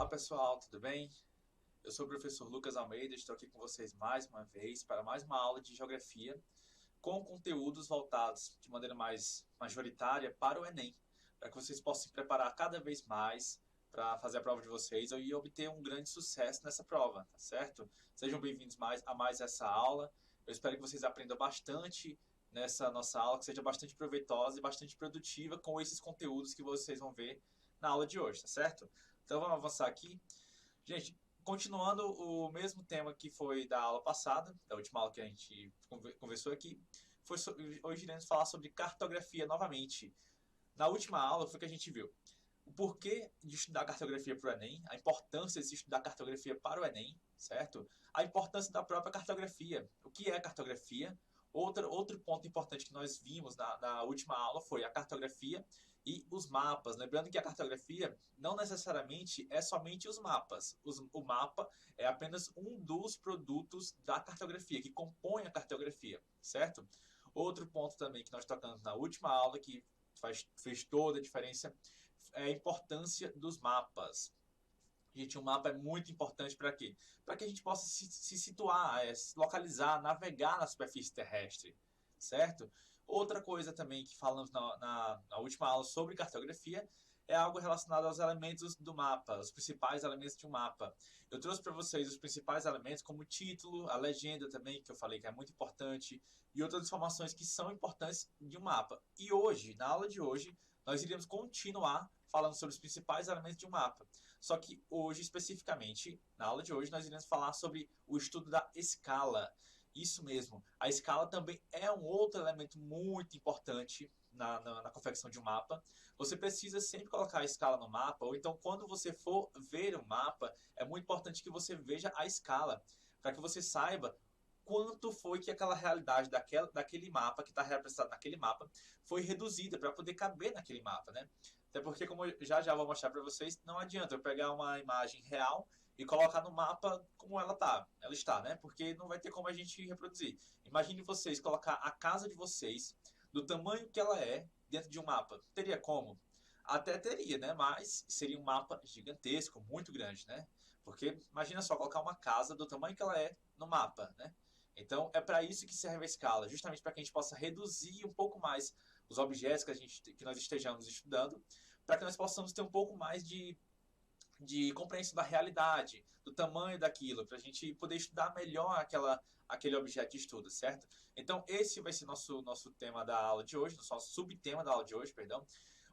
Olá pessoal, tudo bem? Eu sou o professor Lucas Almeida, estou aqui com vocês mais uma vez para mais uma aula de Geografia com conteúdos voltados de maneira mais majoritária para o Enem, para que vocês possam se preparar cada vez mais para fazer a prova de vocês e obter um grande sucesso nessa prova, tá certo? Sejam bem-vindos a mais essa aula. Eu espero que vocês aprendam bastante nessa nossa aula, que seja bastante proveitosa e bastante produtiva com esses conteúdos que vocês vão ver na aula de hoje, tá certo? Então vamos avançar aqui. Gente, continuando o mesmo tema que foi da aula passada, da última aula que a gente conversou aqui, hoje iremos falar sobre cartografia novamente. Na última aula foi que a gente viu o porquê de estudar cartografia para o Enem, a importância de se estudar cartografia para o Enem, certo? A importância da própria cartografia. O que é cartografia? Outro ponto importante que nós vimos na última aula foi a cartografia e os mapas. Lembrando que a cartografia não necessariamente é somente os mapas. O mapa é apenas um dos produtos da cartografia, que compõe a cartografia, certo? Outro ponto também que nós tocamos na última aula, que fez toda a diferença, é a importância dos mapas. Gente, um mapa é muito importante para quê? Para que a gente possa se situar, se localizar, navegar na superfície terrestre, certo? Outra coisa também que falamos na última aula sobre cartografia é algo relacionado aos elementos do mapa, os principais elementos de um mapa. Eu trouxe para vocês os principais elementos, como o título, a legenda também, que eu falei que é muito importante, e outras informações que são importantes de um mapa. E hoje, na aula de hoje, nós iremos continuar falando sobre os principais elementos de um mapa. Só que hoje, especificamente, na aula de hoje, nós iremos falar sobre o estudo da escala. Isso mesmo, a escala também é um outro elemento muito importante na confecção de um mapa. Você precisa sempre colocar a escala no mapa, ou então quando você for ver o mapa, é muito importante que você veja a escala, para que você saiba quanto foi que aquela realidade daquele mapa, que está representado naquele mapa, foi reduzida para poder caber naquele mapa, né? Até porque, como eu já vou mostrar para vocês, não adianta eu pegar uma imagem real e colocar no mapa como ela está, né? Porque não vai ter como a gente reproduzir. Imagine vocês colocar a casa de vocês do tamanho que ela é dentro de um mapa. Teria como? Até teria, né? Mas seria um mapa gigantesco, muito grande, né? Porque imagina só colocar uma casa do tamanho que ela é no mapa, né? Então é para isso que serve a escala, justamente para que a gente possa reduzir um pouco mais os objetos que nós estejamos estudando, para que nós possamos ter um pouco mais de compreensão da realidade, do tamanho daquilo, para a gente poder estudar melhor aquele objeto de estudo, certo? Então, esse vai ser nosso tema da aula de hoje, nosso subtema da aula de hoje, perdão.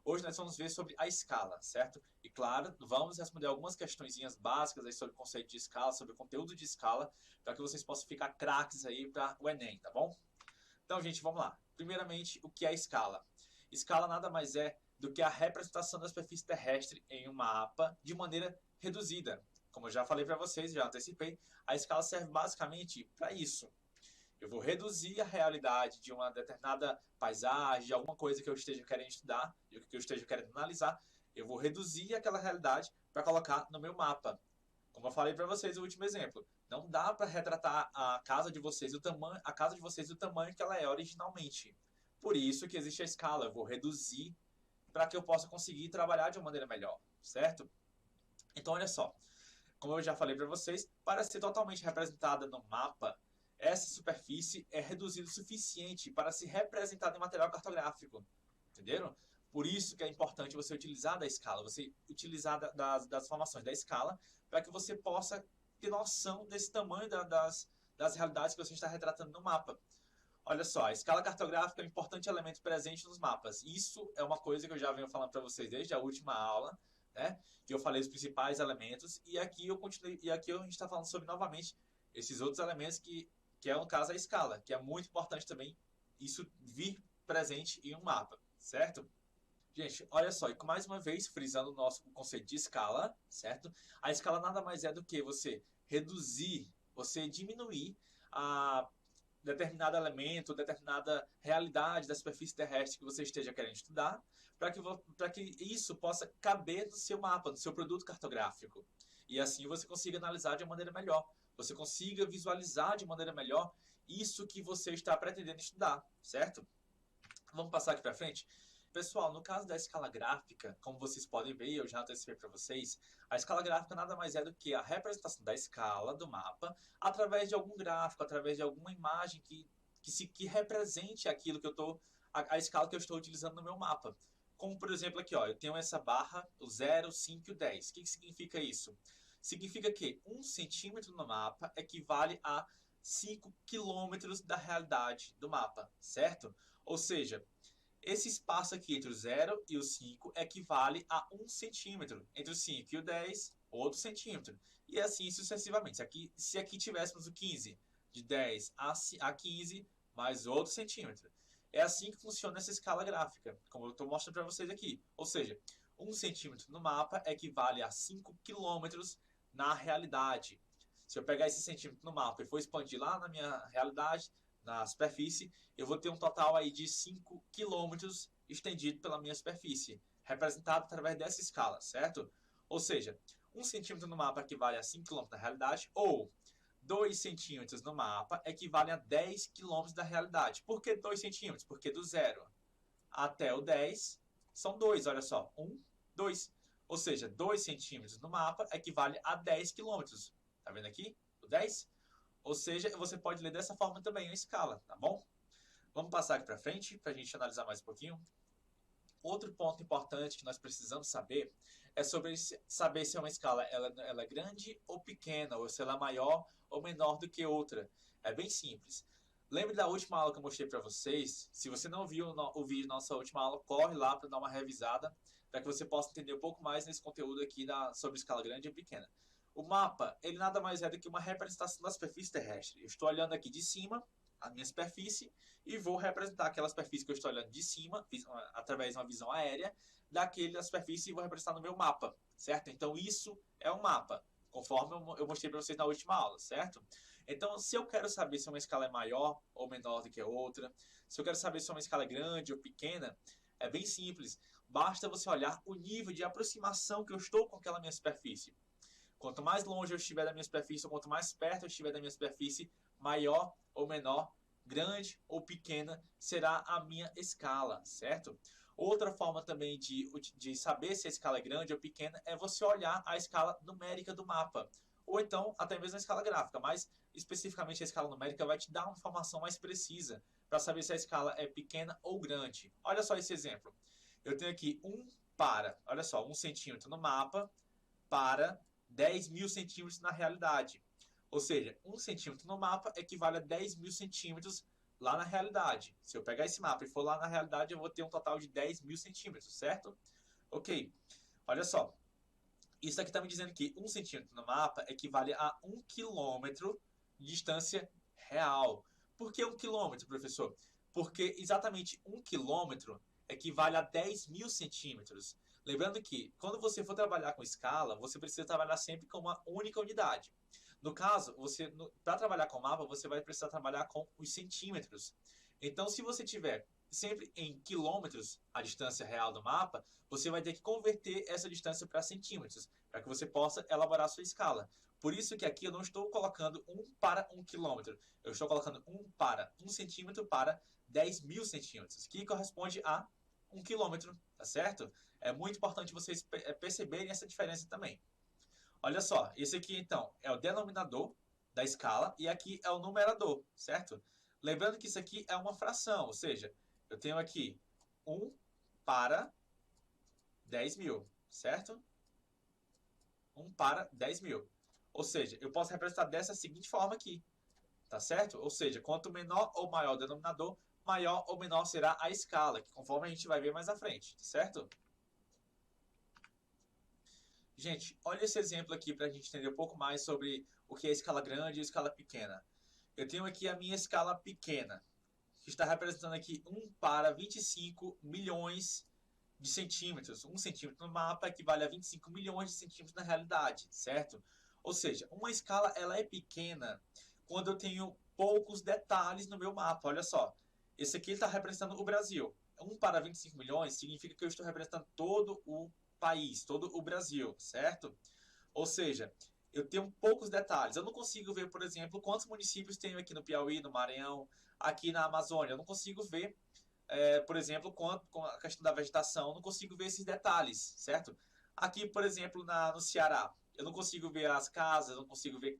Hoje nós vamos ver sobre a escala, certo? E claro, vamos responder algumas questõezinhas básicas aí sobre o conceito de escala, sobre o conteúdo de escala, para que vocês possam ficar craques aí para o Enem, tá bom? Então, gente, vamos lá. Primeiramente, o que é escala? Escala nada mais é do que a representação da superfície terrestre em um mapa de maneira reduzida. Como eu já falei para vocês, já antecipei, a escala serve basicamente para isso. Eu vou reduzir a realidade de uma determinada paisagem, de alguma coisa que eu esteja querendo estudar, que eu esteja querendo analisar, eu vou reduzir aquela realidade para colocar no meu mapa. Como eu falei para vocês no último exemplo, não dá para retratar a casa de vocês do tamanho que ela é originalmente. Por isso que existe a escala. Eu vou reduzir para que eu possa conseguir trabalhar de uma maneira melhor, certo? Então, olha só. Como eu já falei para vocês, para ser totalmente representada no mapa, essa superfície é reduzida o suficiente para se representar em material cartográfico. Entenderam? Por isso que é importante você utilizar da escala, você utilizar das informações da escala, para que você possa ter noção desse tamanho das realidades que você está retratando no mapa. Olha só, a escala cartográfica é um importante elemento presente nos mapas. Isso é uma coisa que eu já venho falando para vocês desde a última aula, né? Que eu falei os principais elementos, e aqui eu continuei, e aqui a gente está falando sobre novamente esses outros elementos que é no caso a escala, que é muito importante também isso vir presente em um mapa, certo? Gente, olha só, e mais uma vez, frisando o nosso conceito de escala, certo? A escala nada mais é do que você reduzir, você diminuir a determinado elemento, determinada realidade da superfície terrestre que você esteja querendo estudar, para que isso possa caber no seu mapa, no seu produto cartográfico. E assim você consiga analisar de uma maneira melhor, você consiga visualizar de maneira melhor isso que você está pretendendo estudar, certo? Vamos passar aqui para frente. Pessoal, no caso da escala gráfica, como vocês podem ver, eu já antecipei para vocês, a escala gráfica nada mais é do que a representação da escala do mapa através de algum gráfico, através de alguma imagem que represente aquilo que eu estou, a escala que eu estou utilizando no meu mapa. Como, por exemplo, aqui, ó, eu tenho essa barra, o 0, 5 e o 10. O que significa isso? Significa que 1 centímetro no mapa equivale a 5 quilômetros da realidade do mapa, certo? Ou seja, esse espaço aqui entre o 0 e o 5 equivale a 1 centímetro. Entre o 5 e o 10, outro centímetro. E assim sucessivamente. Se aqui tivéssemos o 15, de 10 a 15, mais outro centímetro. É assim que funciona essa escala gráfica, como eu estou mostrando para vocês aqui. Ou seja, 1 centímetro no mapa equivale a 5 quilômetros na realidade. Se eu pegar esse centímetro no mapa e for expandir lá na minha realidade, na superfície, eu vou ter um total aí de 5 quilômetros estendido pela minha superfície, representado através dessa escala, certo? Ou seja, 1 centímetro no mapa equivale a 5 quilômetros da realidade, ou 2 centímetros no mapa equivale a 10 quilômetros da realidade. Por que 2 centímetros? Porque do 0 até o 10 são 2, olha só, 1, 2. Ou seja, 2 centímetros no mapa equivale a 10 quilômetros. Tá vendo aqui? O 10? Ou seja, você pode ler dessa forma também a escala, tá bom? Vamos passar aqui para frente para a gente analisar mais um pouquinho. Outro ponto importante que nós precisamos saber é sobre saber se uma escala ela é grande ou pequena, ou se ela é maior ou menor do que outra. É bem simples. Lembre da última aula que eu mostrei para vocês. Se você não viu o vídeo da nossa última aula, corre lá para dar uma revisada, para que você possa entender um pouco mais nesse conteúdo aqui sobre escala grande e pequena. O mapa, ele nada mais é do que uma representação da superfície terrestre. Eu estou olhando aqui de cima, a minha superfície, e vou representar aquela superfície que eu estou olhando de cima, através de uma visão aérea, daquela superfície e vou representar no meu mapa, certo? Então isso é um mapa, conforme eu mostrei para vocês na última aula, certo? Então, se eu quero saber se uma escala é maior ou menor do que a outra, se eu quero saber se uma escala é grande ou pequena, é bem simples. Basta você olhar o nível de aproximação que eu estou com aquela minha superfície. Quanto mais longe eu estiver da minha superfície, ou quanto mais perto eu estiver da minha superfície, maior ou menor, grande ou pequena será a minha escala, certo? Outra forma também de saber se a escala é grande ou pequena é você olhar a escala numérica do mapa. Ou então, até mesmo a escala gráfica, mas especificamente a escala numérica vai te dar uma informação mais precisa para saber se a escala é pequena ou grande. Olha só esse exemplo. Eu tenho aqui olha só, 1 centímetro no mapa para 10 mil centímetros na realidade. Ou seja, 1 centímetro no mapa equivale a 10 mil centímetros lá na realidade. Se eu pegar esse mapa e for lá na realidade, eu vou ter um total de 10 mil centímetros, certo? Ok. Olha só. Isso aqui está me dizendo que 1 centímetro no mapa equivale a 1 quilômetro de distância real. Por que 1 quilômetro, professor? Porque exatamente 1 quilômetro equivale a 10 mil centímetros. Lembrando que, quando você for trabalhar com escala, você precisa trabalhar sempre com uma única unidade. No caso, para trabalhar com mapa, você vai precisar trabalhar com os centímetros. Então, se você tiver sempre em quilômetros a distância real do mapa, você vai ter que converter essa distância para centímetros, para que você possa elaborar a sua escala. Por isso que aqui eu não estou colocando 1 para 1 quilômetro, eu estou colocando 1 para 1 centímetro para 10 mil centímetros, que corresponde a 1 quilômetro, tá certo? É muito importante vocês perceberem essa diferença também. Olha só, esse aqui então é o denominador da escala e aqui é o numerador, certo? Lembrando que isso aqui é uma fração, ou seja, eu tenho aqui 1 para 10 mil, certo? 1 para 10 mil. Ou seja, eu posso representar dessa seguinte forma aqui, tá certo? Ou seja, quanto menor ou maior o denominador, maior ou menor será a escala, que conforme a gente vai ver mais à frente, certo? Gente, olha esse exemplo aqui para a gente entender um pouco mais sobre o que é escala grande e escala pequena. Eu tenho aqui a minha escala pequena, que está representando aqui 1 para 25 milhões de centímetros. 1 centímetro no mapa equivale a 25 milhões de centímetros na realidade, certo? Ou seja, uma escala ela é pequena quando eu tenho poucos detalhes no meu mapa. Olha só, esse aqui está representando o Brasil. 1 para 25 milhões significa que eu estou representando todo o país, todo o Brasil, certo? Ou seja, eu tenho poucos detalhes. Eu não consigo ver, por exemplo, quantos municípios tenho aqui no Piauí, no Maranhão, aqui na Amazônia. Eu não consigo ver por exemplo, com a questão da vegetação, não consigo ver esses detalhes, certo? Aqui, por exemplo, no Ceará, eu não consigo ver as casas, não consigo ver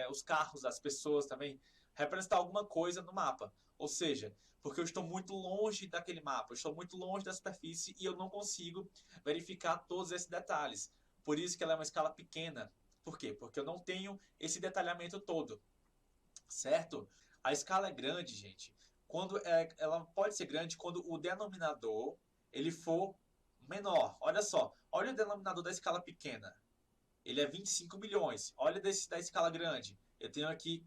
os carros, as pessoas também, representar alguma coisa no mapa. Ou seja, porque eu estou muito longe daquele mapa, eu estou muito longe da superfície e eu não consigo verificar todos esses detalhes. Por isso que ela é uma escala pequena. Por quê? Porque eu não tenho esse detalhamento todo, certo? A escala é grande, gente. Ela pode ser grande quando o denominador ele for menor. Olha só, olha o denominador da escala pequena. Ele é 25 milhões. Olha da escala grande. Eu tenho aqui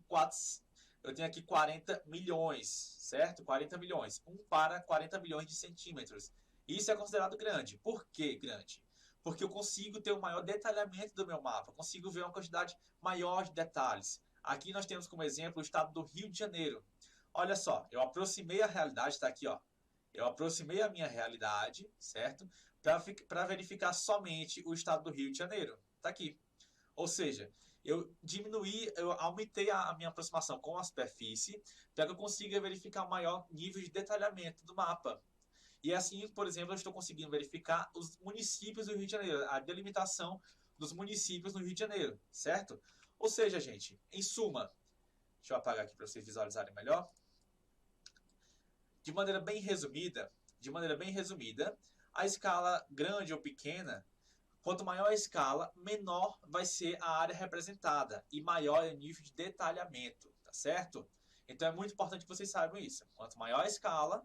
40 milhões, certo? 40 milhões. 1 para 40 milhões de centímetros. Isso é considerado grande. Por que grande? Porque eu consigo ter um maior detalhamento do meu mapa. Consigo ver uma quantidade maior de detalhes. Aqui nós temos como exemplo o estado do Rio de Janeiro. Olha só, eu aproximei a realidade, está aqui, ó. Eu aproximei a minha realidade, certo? Para verificar somente o estado do Rio de Janeiro. Está aqui. Ou seja, eu aumentei a minha aproximação com a superfície para que eu consiga verificar o maior nível de detalhamento do mapa. E assim, por exemplo, eu estou conseguindo verificar os municípios do Rio de Janeiro, a delimitação dos municípios no Rio de Janeiro, certo? Ou seja, gente, em suma, deixa eu apagar aqui para vocês visualizarem melhor. De maneira bem resumida, a escala grande ou pequena, quanto maior a escala, menor vai ser a área representada e maior é o nível de detalhamento, tá certo? Então é muito importante que vocês saibam isso. Quanto maior a escala,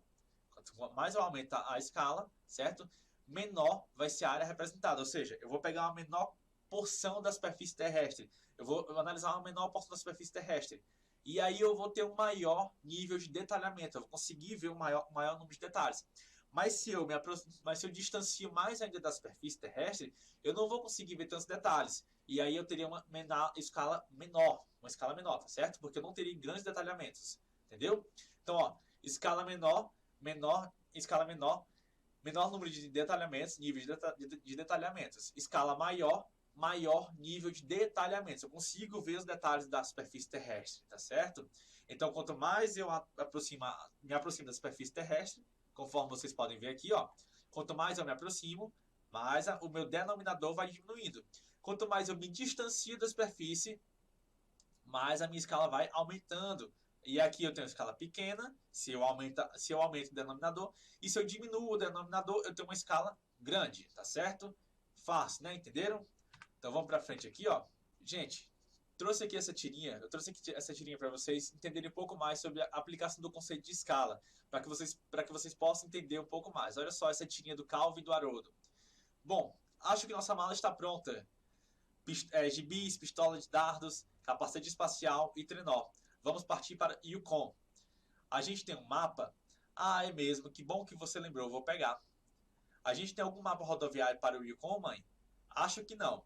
quanto mais eu aumentar a escala, certo? Menor vai ser a área representada, ou seja, eu vou pegar uma menor porção da superfície terrestre, eu vou analisar uma menor porção da superfície terrestre. E aí eu vou ter um maior nível de detalhamento, eu vou conseguir ver um maior número de detalhes. Mas se eu distancio mais ainda da superfície terrestre, eu não vou conseguir ver tantos detalhes. E aí eu teria uma escala menor, tá certo? Porque eu não teria grandes detalhamentos, entendeu? Então, ó, escala escala menor número de detalhamentos, níveis de detalhamentos. Escala maior nível de detalhamentos. Eu consigo ver os detalhes da superfície terrestre, tá certo? Então, quanto mais eu me aproximo da superfície terrestre, conforme vocês podem ver aqui, ó, quanto mais eu me aproximo, mais o meu denominador vai diminuindo. Quanto mais eu me distancio da superfície, mais a minha escala vai aumentando. E aqui eu tenho uma escala pequena, se eu aumento o denominador, e se eu diminuo o denominador, eu tenho uma escala grande, tá certo? Fácil, né? Entenderam? Então vamos para frente aqui, ó. Gente, eu trouxe aqui essa tirinha para vocês entenderem um pouco mais sobre a aplicação do conceito de escala, para que vocês possam entender um pouco mais. Olha só essa tirinha do Calvo e do Haroldo. Bom, acho que nossa mala está pronta. Gibis, pistola de dardos, capacete espacial e trenó. Vamos partir para Yukon. A gente tem um mapa? Ah, é mesmo, que bom que você lembrou, vou pegar. A gente tem algum mapa rodoviário para o Yukon, mãe? Acho que não.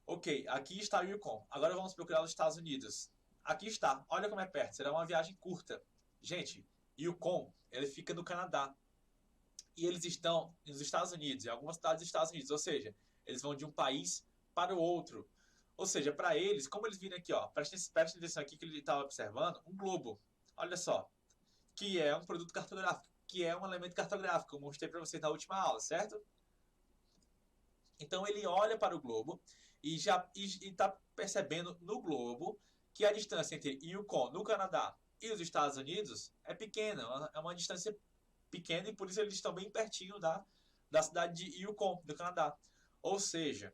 Ok, aqui está o Yukon. Agora vamos procurar os Estados Unidos. Aqui está, olha como é perto, será uma viagem curta. Gente, Yukon, ele fica no Canadá. E eles estão nos Estados Unidos, em algumas cidades dos Estados Unidos, ou seja, eles vão de um país para o outro. Ou seja, para eles, como eles viram aqui, ó, prestem atenção aqui que ele estava observando, um globo. Olha só, que é um produto cartográfico, que é um elemento cartográfico, como eu mostrei para vocês na última aula, certo? Então ele olha para o globo e já está percebendo no globo que a distância entre Yukon, no Canadá, e os Estados Unidos é pequena, é uma distância pequena e por isso eles estão bem pertinho da cidade de Yukon, do Canadá. Ou seja,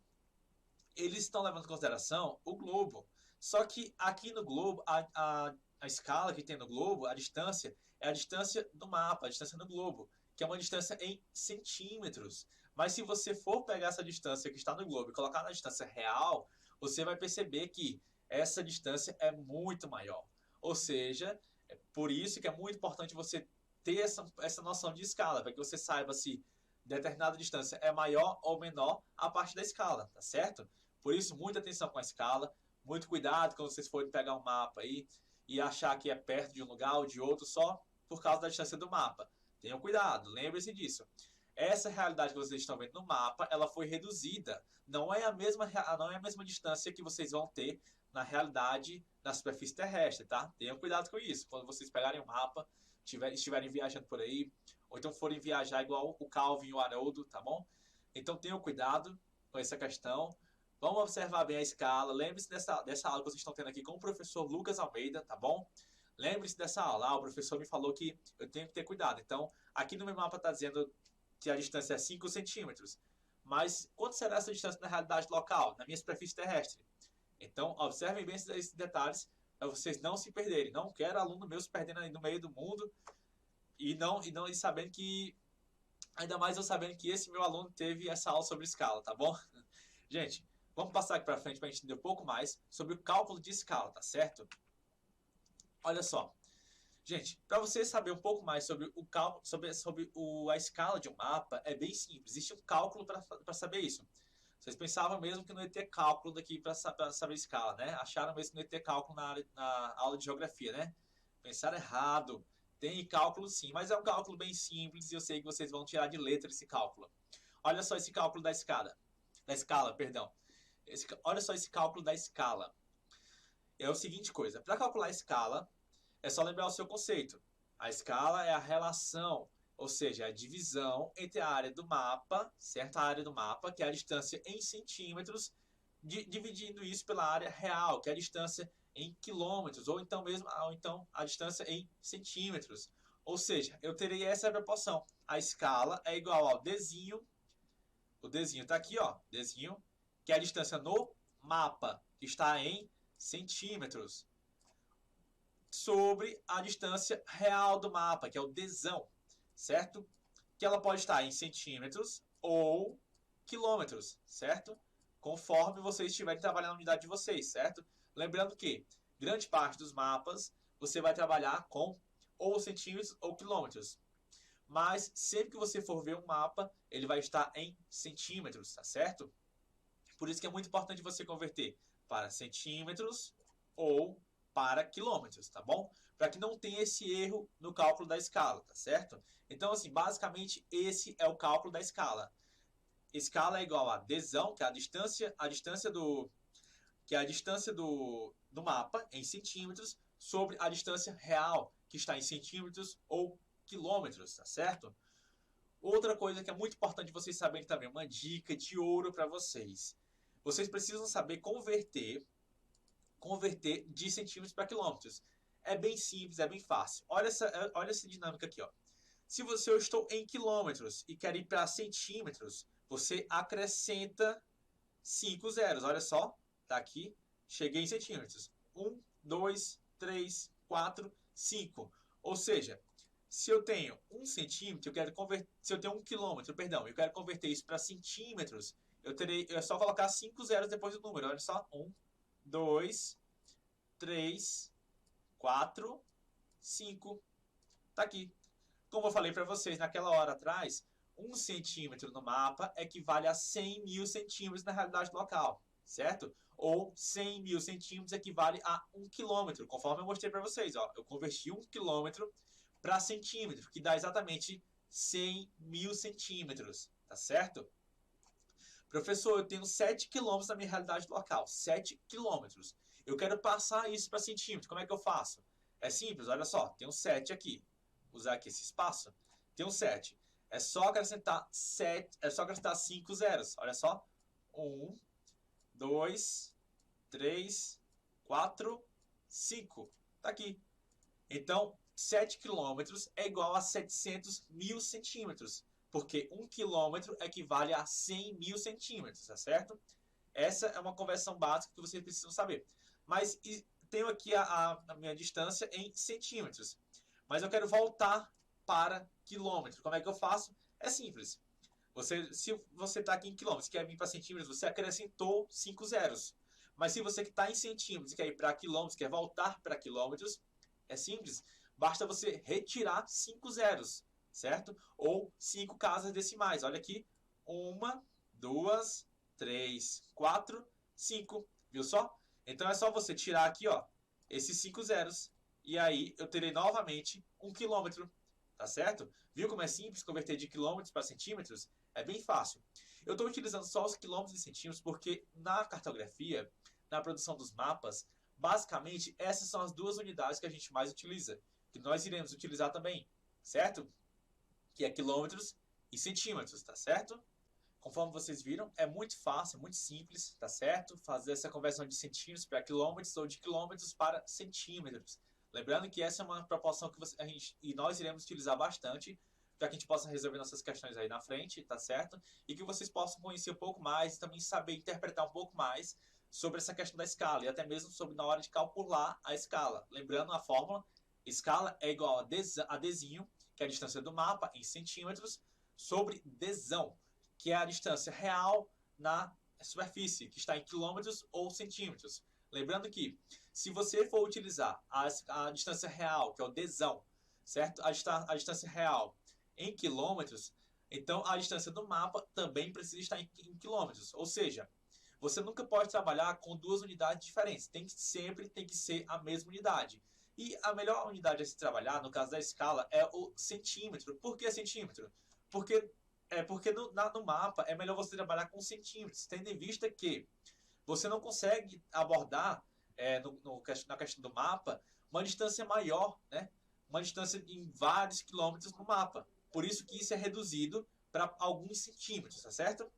eles estão levando em consideração o globo. Só que aqui no globo, a escala que tem no globo, a distância, é a distância do mapa, a distância no globo, que é uma distância em centímetros. Mas se você for pegar essa distância que está no globo e colocar na distância real, você vai perceber que essa distância é muito maior. Ou seja, é por isso que é muito importante você ter essa noção de escala, para que você saiba se determinada distância é maior ou menor a partir da escala, tá certo? Por isso, muita atenção com a escala, muito cuidado quando vocês forem pegar um mapa aí e achar que é perto de um lugar ou de outro só por causa da distância do mapa. Tenham cuidado, lembre-se disso. Essa realidade que vocês estão vendo no mapa, ela foi reduzida. Não é a mesma distância que vocês vão ter na realidade na superfície terrestre, tá? Tenham cuidado com isso. Quando vocês pegarem o mapa, estiverem viajando por aí, ou então forem viajar igual o Calvin e o Haroldo, tá bom? Então tenham cuidado com essa questão. Vamos observar bem a escala. Lembre-se dessa aula que vocês estão tendo aqui com o professor Lucas Almeida, tá bom? Lembre-se dessa aula. O professor me falou que eu tenho que ter cuidado. Então, aqui no meu mapa está dizendo que a distância é 5 centímetros. Mas quanto será essa distância na realidade local, na minha superfície terrestre? Então, observem bem esses detalhes para vocês não se perderem. Não quero aluno meu se perdendo aí no meio do mundo e sabendo que, ainda mais eu sabendo que esse meu aluno teve essa aula sobre escala, tá bom? Gente, vamos passar aqui para frente para a gente entender um pouco mais sobre o cálculo de escala, tá certo? Olha só. Gente, para você saber um pouco mais sobre o cálculo, a escala de um mapa, é bem simples. Existe um cálculo para saber isso. Vocês pensavam mesmo que não ia ter cálculo daqui para saber escala, né? Acharam mesmo que não ia ter cálculo na aula de geografia, né? Pensaram errado. Tem cálculo sim, mas é um cálculo bem simples e eu sei que vocês vão tirar de letra esse cálculo. Olha só esse cálculo da escala, perdão. Olha só esse cálculo da escala. É o seguinte coisa, para calcular a escala, é só lembrar o seu conceito. A escala é a relação, ou seja, a divisão entre a área do mapa, certo? A área do mapa, que é a distância em centímetros, dividindo isso pela área real, que é a distância em quilômetros, ou então a distância em centímetros. Ou seja, eu terei essa proporção. A escala é igual ao desenho, o desenho está aqui, ó, desenho, que é a distância no mapa, que está em centímetros, sobre a distância real do mapa, que é o desão, certo? Que ela pode estar em centímetros ou quilômetros, certo? Conforme vocês estiverem trabalhando na unidade de vocês, certo? Lembrando que grande parte dos mapas você vai trabalhar com ou centímetros ou quilômetros. Mas sempre que você for ver um mapa, ele vai estar em centímetros, tá certo? Por isso que é muito importante você converter para centímetros ou para quilômetros, tá bom? Para que não tenha esse erro no cálculo da escala, tá certo? Então, assim, basicamente esse é o cálculo da escala. Escala é igual a desão, que é a distância do mapa em centímetros sobre a distância real, que está em centímetros ou quilômetros, tá certo? Outra coisa que é muito importante vocês saberem também, uma dica de ouro para vocês. Vocês precisam saber converter de centímetros para quilômetros. É bem simples, é bem fácil. Olha essa dinâmica aqui, ó. Se eu estou em quilômetros e quero ir para centímetros, você acrescenta 5 zeros. Olha só, tá aqui. Cheguei em centímetros. 1, 2, 3, 4, 5. Ou seja, se eu tenho 1 centímetro, se eu tenho 1 quilômetro, perdão, eu quero converter isso para centímetros, é só colocar 5 zeros depois do número. Olha só, 1, 2, 3, 4, 5. Tá aqui. Como eu falei para vocês naquela hora atrás, 1 centímetro no mapa equivale a 100 mil centímetros na realidade local, certo? Ou 100 mil centímetros equivale a 1 quilômetro, conforme eu mostrei para vocês. Ó, eu converti 1 quilômetro para centímetro, que dá exatamente 100 mil centímetros, tá certo? Professor, eu tenho 7 quilômetros na minha realidade local, 7 quilômetros. Eu quero passar isso para centímetro, como é que eu faço? É simples, olha só, tenho 7 aqui. Usar aqui esse espaço, tenho 7. É só acrescentar 5 zeros. Olha só, 1, 2, 3, 4, 5. Tá aqui. Então, 7 quilômetros é igual a 700 mil centímetros, porque 1 quilômetro equivale a 100 mil centímetros, tá certo? Essa é uma conversão básica que vocês precisam saber. Mas tenho aqui a minha distância em centímetros. Mas eu quero voltar para quilômetro. Como é que eu faço? É simples. Se você está aqui em quilômetros e quer vir para centímetros, você acrescentou 5 zeros. Mas se você que está em centímetros e quer ir para quilômetros, quer voltar para quilômetros, é simples. Basta você retirar 5 zeros, certo? Ou 5 casas decimais. Olha aqui. 1, 2, 3, 4, 5. Viu só? Então é só você tirar aqui, ó, esses 5 zeros. E aí eu terei novamente 1 quilômetro, tá certo? Viu como é simples converter de quilômetros para centímetros? É bem fácil. Eu estou utilizando só os quilômetros e centímetros porque na cartografia, na produção dos mapas, basicamente essas são as duas unidades que a gente mais utiliza. que nós iremos utilizar também, certo? Que é quilômetros e centímetros, tá certo? Conforme vocês viram, é muito fácil, muito simples, tá certo? Fazer essa conversão de centímetros para quilômetros ou de quilômetros para centímetros. Lembrando que essa é uma proporção que nós iremos utilizar bastante para que a gente possa resolver nossas questões aí na frente, tá certo? E que vocês possam conhecer um pouco mais e também saber interpretar um pouco mais sobre essa questão da escala e até mesmo sobre na hora de calcular a escala. Lembrando a fórmula, escala é igual a Dzinho, que é a distância do mapa em centímetros, sobre Dzão, que é a distância real na superfície, que está em quilômetros ou centímetros. Lembrando que, se você for utilizar a distância real, que é o Dzão, certo? A distância real em quilômetros, então a distância do mapa também precisa estar em quilômetros. Ou seja, você nunca pode trabalhar com duas unidades diferentes. Sempre tem que ser a mesma unidade. E a melhor unidade a se trabalhar, no caso da escala, é o centímetro. Por que centímetro? Porque no mapa é melhor você trabalhar com centímetros, tendo em vista que você não consegue abordar na questão do mapa uma distância maior, né? Uma distância em vários quilômetros no mapa. Por isso que isso é reduzido para alguns centímetros, tá certo?